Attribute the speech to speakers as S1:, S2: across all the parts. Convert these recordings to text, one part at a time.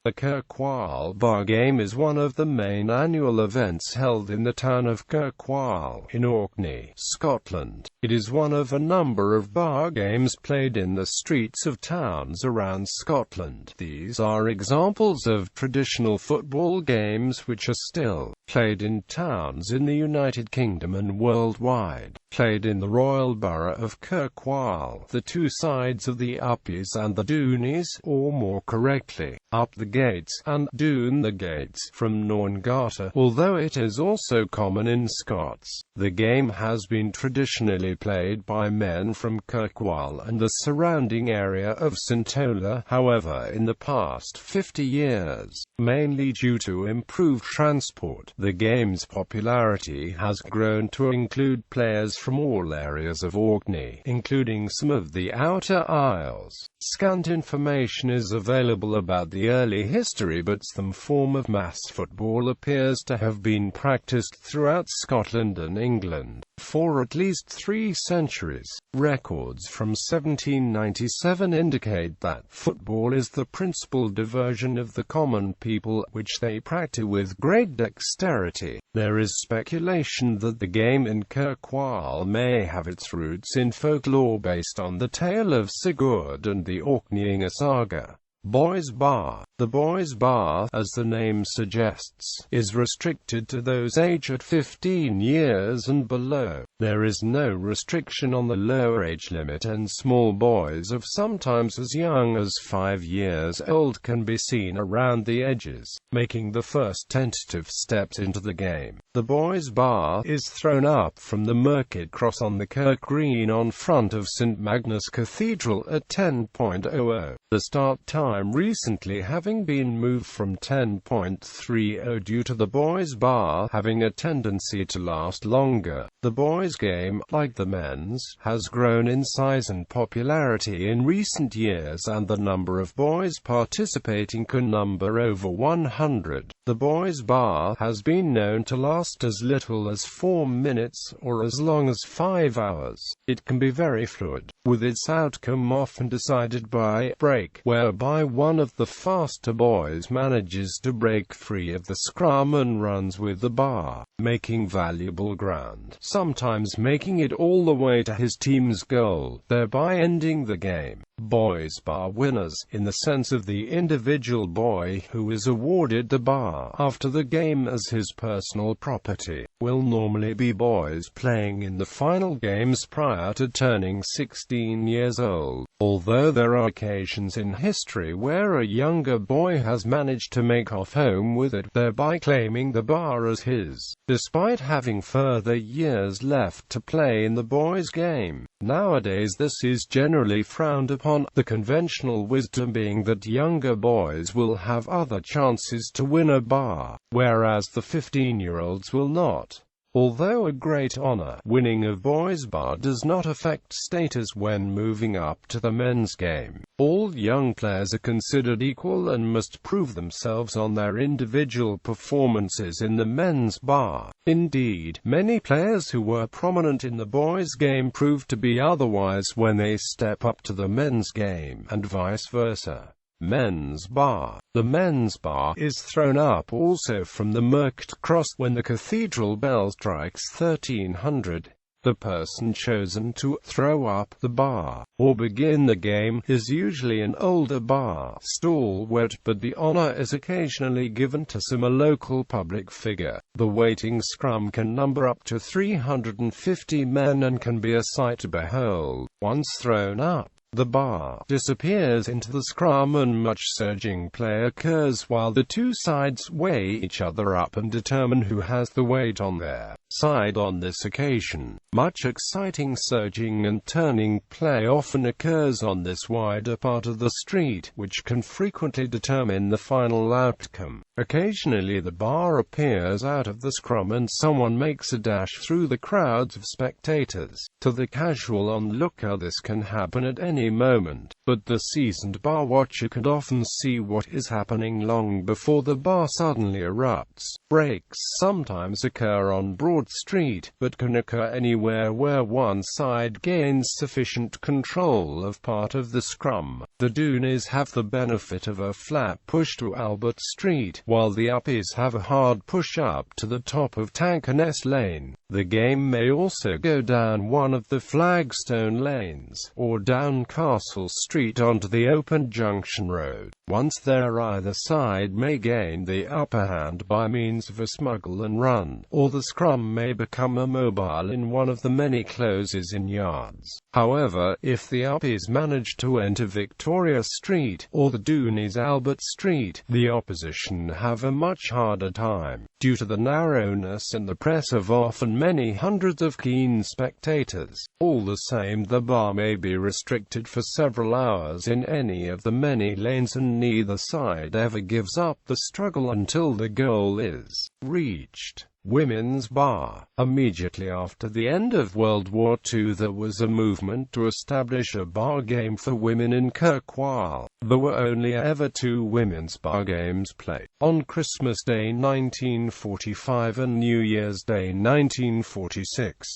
S1: The Kirkwall Ba Game is one of the main annual events held in the town of Kirkwall, in Orkney, Scotland. It is one of a number of bar games played in the streets of towns around Scotland. These are examples of traditional football games which are still played in towns in the United Kingdom and worldwide. Played in the Royal Burgh of Kirkwall, the two sides of the Uppies and the Doonies, or more correctly, Up-the-Gates and Doon-the-Gates, from Norn gata, although it is also common in Scots. The game has been traditionally played by men from Kirkwall and the surrounding area of St Ola. However, in the past 50 years, mainly due to improved transport, the game's popularity has grown to include players from all areas of Orkney, including some of the Outer Isles. Scant information is available about the early history, but some form of mass football appears to have been practiced throughout Scotland and England for at least 3 centuries. Records from 1797 indicate that football is the principal diversion of the common people, which they practice with great dexterity. There is speculation that the game in Kirkwall may have its roots in folklore based on the tale of Sigurd and the Orkney saga. Boys' Bar. The Boys' Bar, as the name suggests, is restricted to those aged 15 years and below. There is no restriction on the lower age limit, and small boys of sometimes as young as 5 years old can be seen around the edges, making the first tentative steps into the game. The Boys' Bar is thrown up from the Market Cross on the Kirk Green on front of St Magnus Cathedral at 10:00. The start time recently having been moved from 10:30 due to the Boys' Bar having a tendency to last longer. The boys' game, like the men's, has grown in size and popularity in recent years, and the number of boys participating can number over 100. The Boys' Bar has been known to last as little as 4 minutes or as long as 5 hours. It can be very fluid, with its outcome often decided by break, whereby one of the faster boys manages to break free of the scrum and runs with the bar, making valuable ground, sometimes making it all the way to his team's goal, thereby ending the game. Boys' Bar winners, in the sense of the individual boy who is awarded the bar after the game as his personal property, will normally be boys playing in the final games prior to turning 16 years old, although there are occasions in history where a younger boy has managed to make off home with it, thereby claiming the bar as his, despite having further years left to play in the boys' game. Nowadays this is generally frowned upon, the conventional wisdom being that younger boys will have other chances to win a bar, whereas the 15-year-olds will not. Although a great honor, winning of Boys' Bar does not affect status when moving up to the men's game. All young players are considered equal and must prove themselves on their individual performances in the men's bar. Indeed, many players who were prominent in the boys' game prove to be otherwise when they step up to the men's game, and vice versa. Men's Bar. The men's bar is thrown up also from the Market Cross when the cathedral bell strikes 1300. The person chosen to throw up the bar, or begin the game, is usually an older bar stalwart, but the honor is occasionally given to some local public figure. The waiting scrum can number up to 350 men and can be a sight to behold. Once thrown up, the bar disappears into the scrum and much surging play occurs while the two sides weigh each other up and determine who has the weight on their side on this occasion. Much exciting surging and turning play often occurs on this wider part of the street, which can frequently determine the final outcome. Occasionally the bar appears out of the scrum and someone makes a dash through the crowds of spectators. To the casual onlooker this can happen at any moment, but the seasoned bar watcher could often see what is happening long before the bar suddenly erupts. Breaks sometimes occur on Broad Street, but can occur anywhere where one side gains sufficient control of part of the scrum. The Doonies have the benefit of a flat push to Albert Street, while the Uppies have a hard push up to the top of Tankernes Lane. The game may also go down one of the flagstone lanes, or down Castle Street onto the open Junction Road. Once there, either side may gain the upper hand by means of a smuggle and run, or the scrum may become immobile in one of the many closes in yards. However, if the Uppies manage to enter Victoria Street, or the Doonies Albert Street, the opposition have a much harder time, due to the narrowness and the press of often many hundreds of keen spectators. All the same, the bar may be restricted for several hours in any of the many lanes, and neither side ever gives up the struggle until the goal is reached. Women's bar. Immediately after the end of World War II, there was a movement to establish a bar game for women in Kirkwall. There were only ever 2 women's bar games played, on Christmas Day 1945 and New Year's Day 1946.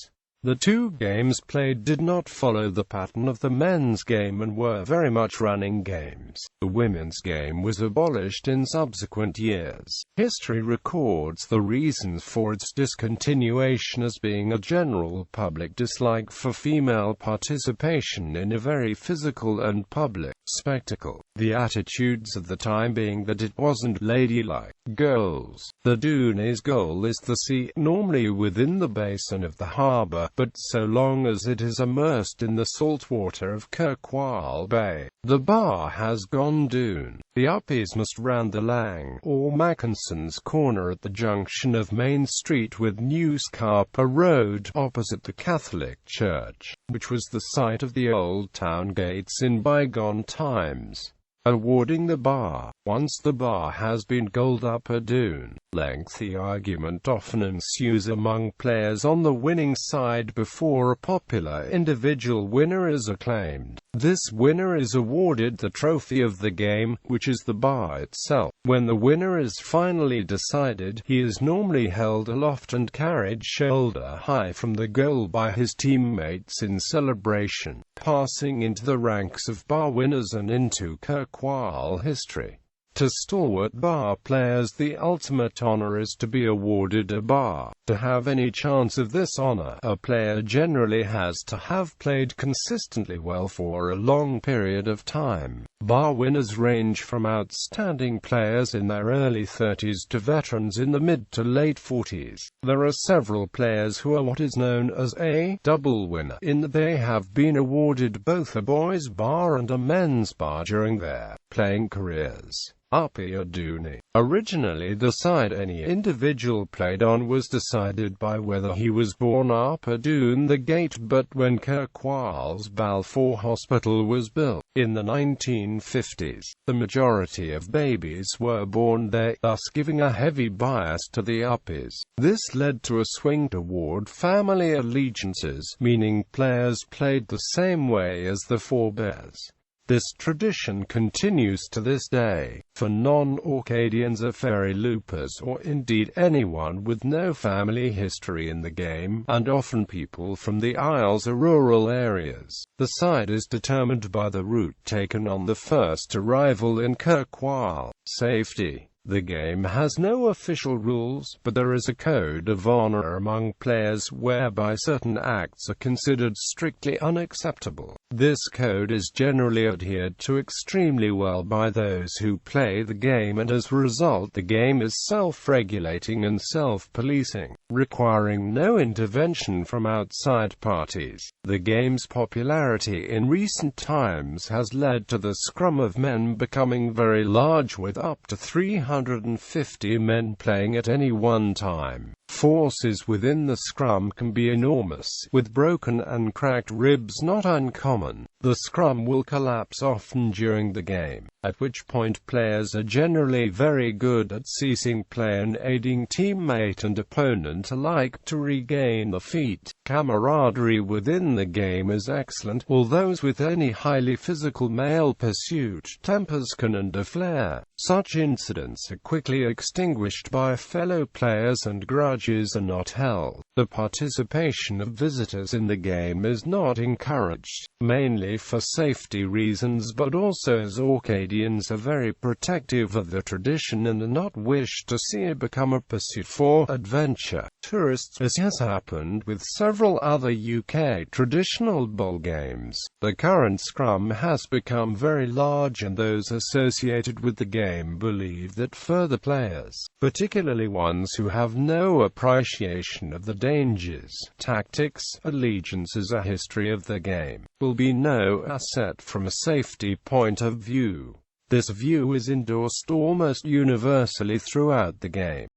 S1: The 2 games played did not follow the pattern of the men's game and were very much running games. The women's game was abolished in subsequent years. History records the reasons for its discontinuation as being a general public dislike for female participation in a very physical and public spectacle. The attitudes of the time being that it wasn't ladylike. Goals. The Doonies' goal is the sea, normally within the basin of the harbour, but so long as it is immersed in the salt water of Kirkwall Bay. The bar has gone Doon. The Uppies must round the Lang, or Mackinson's Corner at the junction of Main Street with New Scarpa Road, opposite the Catholic Church, which was the site of the old town gates in bygone times. Awarding the bar. Once the bar has been goaled up a Doon, lengthy argument often ensues among players on the winning side before a popular individual winner is acclaimed. This winner is awarded the trophy of the game, which is the bar itself. When the winner is finally decided, he is normally held aloft and carried shoulder high from the goal by his teammates in celebration, passing into the ranks of bar winners and into Kirkwall history. To stalwart bar players, the ultimate honor is to be awarded a bar. To have any chance of this honor, a player generally has to have played consistently well for a long period of time. Bar winners range from outstanding players in their early 30s to veterans in the mid to late 40s. There are several players who are what is known as a double winner, in that they have been awarded both a boys' bar and a men's bar during their playing careers. Uppie or Dooney. Originally, the side any individual played on was decided by whether he was born up at Doon-the-Gates, but when Kirkwall's Balfour Hospital was built in the 1950s, the majority of babies were born there, thus giving a heavy bias to the Uppies. This led to a swing toward family allegiances, meaning players played the same way as the forebears. This tradition continues to this day. For non-Orcadians or fairy loopers, or indeed anyone with no family history in the game, and often people from the Isles or rural areas, the side is determined by the route taken on the first arrival in Kirkwall. Safety. The game has no official rules, but there is a code of honor among players whereby certain acts are considered strictly unacceptable. This code is generally adhered to extremely well by those who play the game, and as a result the game is self-regulating and self-policing, requiring no intervention from outside parties. The game's popularity in recent times has led to the scrum of men becoming very large, with up to 350 men playing at any one time. Forces within the scrum can be enormous, with broken and cracked ribs not uncommon. The scrum will collapse often during the game, at which point players are generally very good at ceasing play and aiding teammate and opponent alike to regain the feat. Camaraderie within the game is excellent, although as with any highly physical male pursuit, tempers can flare. Such incidents are quickly extinguished by fellow players and grudge charges are not held. The participation of visitors in the game is not encouraged, mainly for safety reasons but also as Orcadians are very protective of the tradition and do not wish to see it become a pursuit for adventure tourists, as has happened with several other UK traditional bowl games. The current scrum has become very large and those associated with the game believe that further players, particularly ones who have no appreciation of the dangers, tactics, allegiances or history of the game, will be no asset from a safety point of view. This view is endorsed almost universally throughout the game.